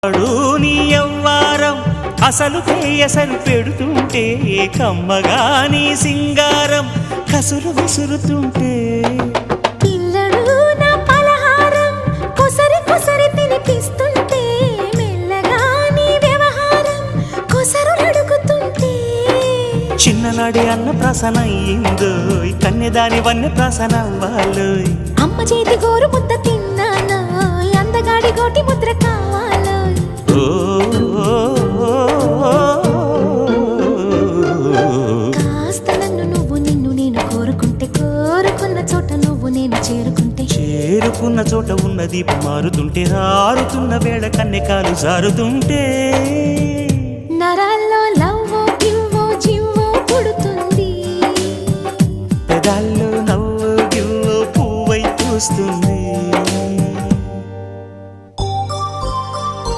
నీ యవ్వారం అసలు కేయసలు పెడుతుంటే కమ్మగా నీ సింగారం కసులు విసురుతుంటే పిల్లడు నా పలహారం కొసరి కొసరి తినిపిస్తుంటే మెల్లగా నీ వ్యవహారం కొసరు అడుగుతుంటే చిన్ననాడి అన్న ప్రసన అయ్యిందో కన్యదాని వన్నె ప్రసన అవ్వాలోయ్ అమ్మ చేతి గోరు ముద్ద తిన్నాను అందగాడి గోటి ముద్ర కావాలో కాస్త నన్ను నువ్వు నిన్ను నేను కోరుకుంటే కోరుకున్న చోట నువ్వు నేను చేరుకున్న చోట ఉన్న దీపం మారుతుంటే ఆరుతున్న వేళ కన్నెకాలు జారుతుంటే